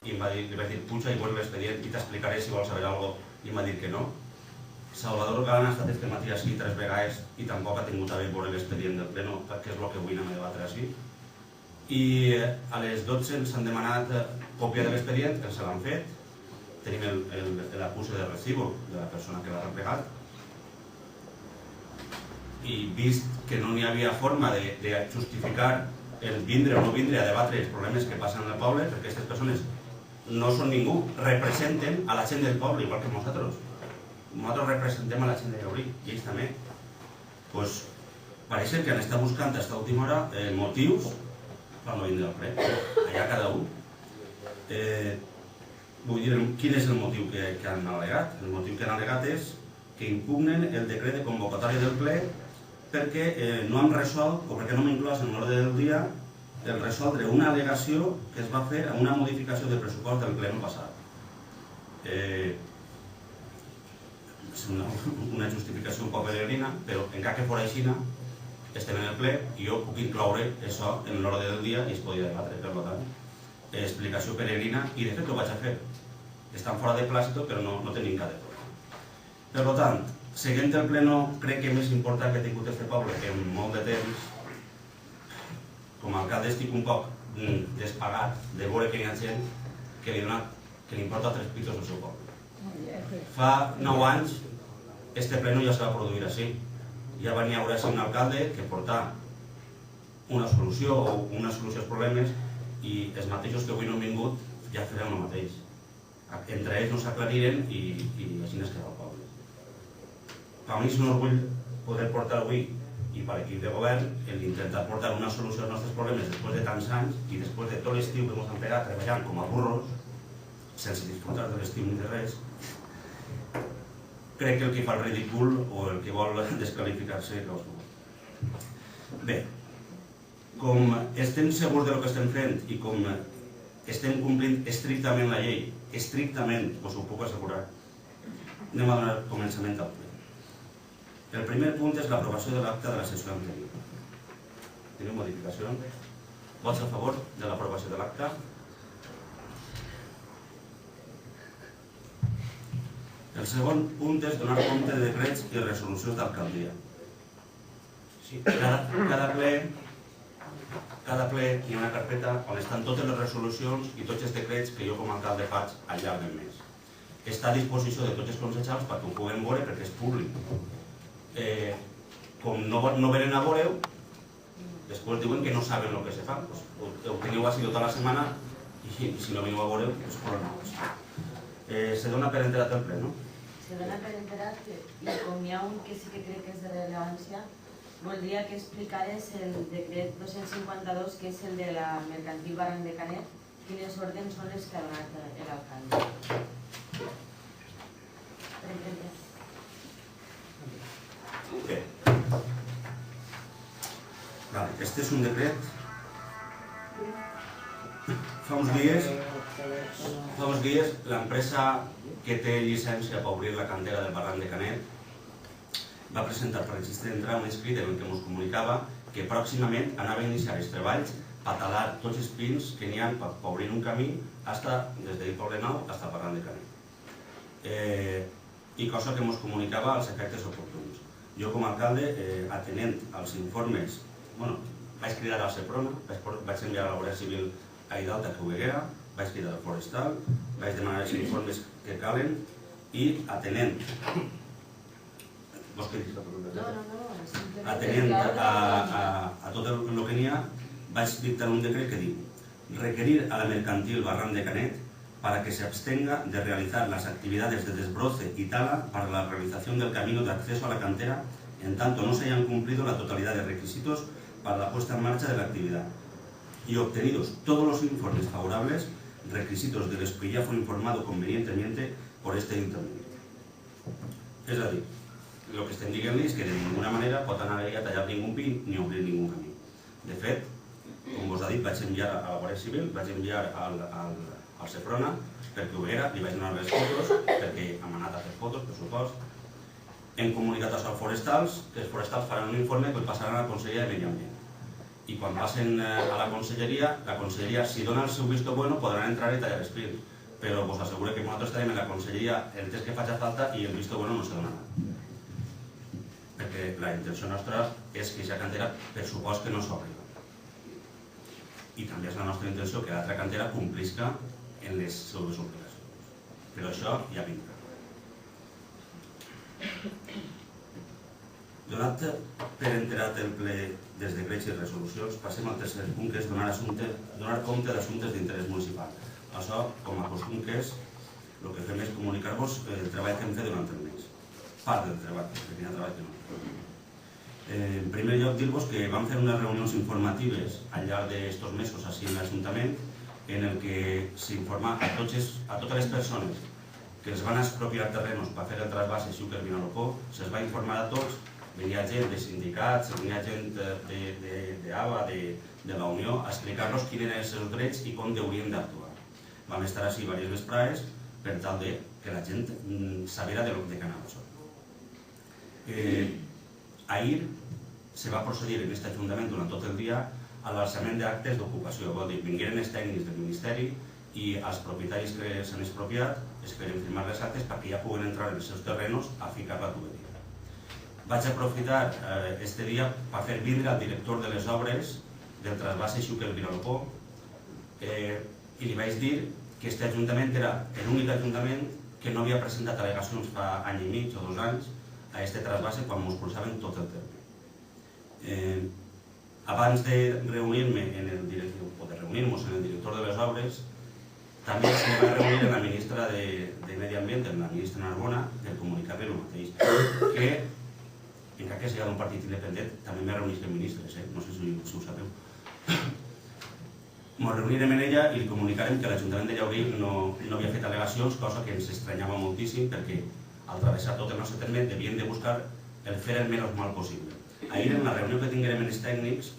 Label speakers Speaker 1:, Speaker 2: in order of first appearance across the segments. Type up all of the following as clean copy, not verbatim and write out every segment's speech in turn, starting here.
Speaker 1: i li vaig dir, puja i vuelve l'expedient i t'explicaré si vols saber alguna cosa, i em va dir que no. Salvador Galán ha estat este matí així 3 vegades i tampoc ha tingut a bé veure l'expedient del pleno, que és el que avui anem a debatre així. I a les 12 ens han demanat còpia de l'expedient, que se l'han fet. Tenim l'acuse de recibo de la persona que l'ha replegat. I vist que no n'hi havia forma de justificar el vindre o no vindre a debatre els problemes que passen al poble, perquè aquestes persones no són ningú, representen a la gent del poble, igual que nosaltres. Nosaltres representem a la gent de Llaurí, i ells també. Doncs pareix que han estat buscant a aquesta última hora motius per no vindre al ple. Allà cada un. Vull dir, quin és el motiu que han al·legat? El motiu que han al·legat és que impugnen el decret de convocatòria del ple perquè no han resolt, o perquè no m'ha inclòs en l'ordre del dia, el resoldre una al·legació que es va fer a una modificació del pressupost del ple passat. És una justificació un poc peregrina, però encara que fos així, estem en el ple i jo puc incloure això en l'ordre del dia i es podia debatre, per tant. Explicació peregrina, i de fet ho vaig a fer. Estan fora de plaç i tot, però no tenim cap de tot. Per tant, seguint el pleno, crec que més important que ha tingut este poble en molt de temps, com a alcalde estic un poc despagat de veure que hi ha gent que li importa 3 pitos al seu poble. Fa 9 anys, este pleno ja se va produir així. Ja va n'hi haver així un alcalde que portà una solució o una solució als problemes i els mateixos que avui no han vingut ja feien el mateix. Entre ells no s'aclariren i així es queda el poble. Per mi és un orgull poder portar avui i per l'equip de govern intentar portar una solució als nostres problemes després de tants anys i després de tot l'estiu que ens han pegat treballant com a burros sense disfrutar de l'estiu ni de res. Crec que el que fa el ridícul o el que vol desqualificar-se bé, com estem segurs del que estem fent i com estem complint estrictament la llei, estrictament, us ho puc assegurar, anem a donar començament al ple. El primer punt és l'aprovació de l'acte de la sessió anterior. Teniu modificacions? Vots a favor de l'aprovació de l'acte? El segon punt és donar compte de decrets i resolucions d'alcaldia. Cada ple hi ha una carpeta on estan totes les resolucions i tots els decrets que jo com a alcalde faig al llarg del mes. Està a disposició de tots els consellers perquè ho puguem veure perquè és públic. Com no venen a veure-ho, després diuen que no saben el que se fa. Ho teniu així tota la setmana i si no veniu a veure-ho, és problemes. Se dona per enterat el ple, no?
Speaker 2: Se dona per enterat i com hi ha un que sí que crec que és de rellevància, voldria que explicares el decret 252, que és el de la mercantil Barranc de Canet, quines ordres són les que ha donat l'alcalde. Per entendre.
Speaker 1: Este és un decret. Fa uns dies l'empresa que té llicència per obrir la cantera del Barranc de Canet va presentar per registre d'entrada un escrit en què ens comunicava que pròximament anava a iniciar els treballs per talar tots els pins que n'hi ha per obrir un camí des del Poble Nou fins al Barranc de Canet. I cosa que ens comunicava als efectes oportuns. Jo com a alcalde, atenent als informes, vaig cridar a Seprona, vaig enviar a la Guàrdia Civil a Idalta que ho veguera, vaig cridar al Forestal, vaig demanar els informes que calen i atenent a tot el que n'hi ha, vaig dictar un decret que diu requerir a la mercantil Barranc de Canet para que se abstenga de realizar las actividades de desbroce y tala para la realización del camino de acceso a la cantera en tanto no se hayan cumplido la totalidad de requisitos para la puesta en marcha de la actividad y obtenidos todos los informes favorables, requisitos de los que ya fue informado convenientemente por este intermedio. És a dir, el que estem dient-li és que de ninguna manera pot anar a tallar ningú pin ni obrir ningú camí. De fet, com vos ha dit, vaig enviar a la Guàrdia Civil, vaig enviar al Seprona perquè ho era, li vaig donar les fotos perquè hem anat a fer fotos, per supost. Hem comunicat als forestals, que els forestals faran un informe que el passaran al Consell de Medi Ambient. i quan passen a la conselleria, si dona el seu visto bueno, podran entrar i tallar els pins. Però us asseguro que nosaltres estarem en la conselleria el temps que faci falta i el visto bueno no se donarà. Perquè la intenció nostra és que aquesta cantera, per supost, que no s'obri. I també és la nostra intenció que l'altra cantera complisca en les seves obligacions. Però això ja vindrà. Donat per enterat el ple dels decrets i resolucions, passem al tercer punt, que és donar compte d'assumptes d'interès municipal. Això, com a costum que és, el que fem és comunicar-vos el treball que hem fet durant el mes. Part del treball, perquè hi ha treball que no. En primer lloc, dir-vos que vam fer unes reunions informatives al llarg d'estos mesos així en l'Ajuntament, en el que s'informa a totes les persones que els van expropiar terrenos per fer el trasbàs a Xúquer-Vinalopó, se'ls va informar a tots, venia gent de sindicats, venia gent d'ABA, de la Unió, a explicar-los quins eren els seus drets i com haurien d'actuar. Vam estar així diverses vesprades per tal que la gent sabera de què anava això. Ahir se va procedir en aquest Ajuntament durant tot el dia a l'alçament d'actes d'ocupació. Vol dir, vingueren els tècnics del Ministeri i els propietaris que s'han expropiat esperen firmar les actes perquè ja puguen entrar en els seus terrenos a ficar la tuberia. Vaig aprofitar este dia per fer vindre al director de les obres del trasbàs a Xúquer-Vinalopó i li vaig dir que aquest Ajuntament era l'únic Ajuntament que no havia presentat al·legacions fa any i mig o 2 anys a aquest trasbàs quan ens pulsaven tot el terme. Abans de reunir-me en el director de les obres, també se va reunir amb la ministra de Medi Ambient, amb la ministra Narbona, per comunicar-li el mateix. Que, encara que sigui d'un partit independent, també me reunís amb ministres, no sé si ho sabeu. Ens reunirem amb ella i li comunicarem que l'Ajuntament de Llaurí no havia fet al·legacions, cosa que ens estranyava moltíssim perquè al travessar tot el nostre terme devien de buscar el fer el menys mal possible. Ahir en la reunió que tinguérem amb els tècnics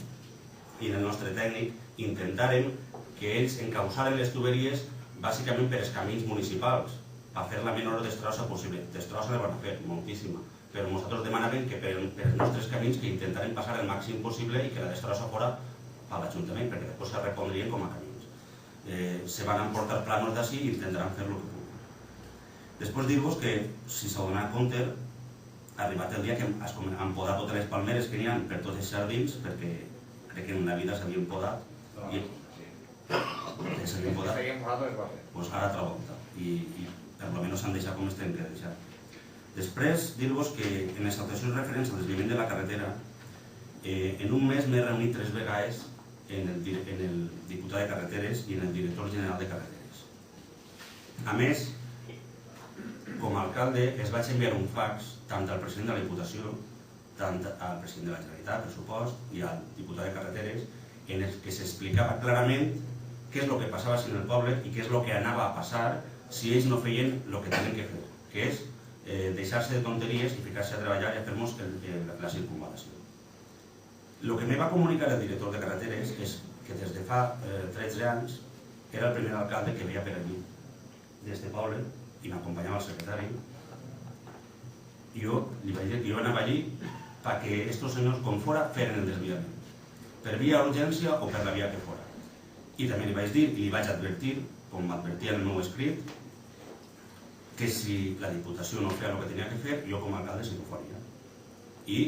Speaker 1: i en el nostre tècnic intentàrem que ells encausaren les tuberies bàsicament per els camins municipals per fer la menor destrossa possible. Destrossa la van fer, moltíssima, però nosaltres demanàvem que per els nostres camins que intentàrem passar el màxim possible i que la destrossa fora a l'Ajuntament perquè després se repondrien com a camins. Se van emportar planos d'ací i intentaran fer-lo que puguin. Després dir-vos que, si s'ha donat compte, ha arribat el dia que han podat totes les palmeres que n'hi ha per tots els jardins, perquè crec que en la vida s'havien podat. S'havien podat. Doncs ara altra volta. I per almenys s'han deixat com es tenen que deixar. Després, dir-vos que en les actuacions referents al desviament de la carretera, en un mes m'he reunit 3 vegades en el diputat de carreteres i en el director general de carreteres. A més, com a alcalde, es vaig enviar un fax tant al president de la Diputació, tant al president de la Generalitat, per supost, i al diputat de carreteres, en el que s'explicava clarament què és el que passava en el poble i què és el que anava a passar si ells no feien el que tenen que fer, que és deixar-se de tonteries i ficar-se a treballar i a fer-nos la circunvalació. El que me va comunicar el director de carreteres és que des de fa 13 anys era el primer alcalde que veia per allí, des de poble, i m'acompanyava el secretari. Jo li vaig dir que jo anava allí perquè estos senyors, com fora, feren el desviament, per via urgència o per la via que fora. I també li vaig dir i li vaig advertir, com m'advertia en el meu escrit, que si la Diputació no feia el que tenia que fer, jo com a alcalde sí que ho faria. I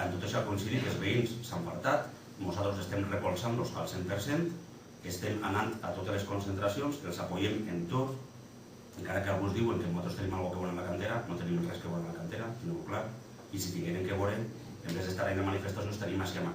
Speaker 1: en tot això coincidir que els veïns s'han apartat, nosaltres estem recolzant-los al 100%, estem anant a totes les concentracions, que els apoyem en tot, encara que alguns diuen que nosaltres tenim alguna cosa que veure en la cantera, no tenim res que veure en la cantera, tingueu clar, i si tinguem que veure, en vez d'estar en la manifestació, estaríem així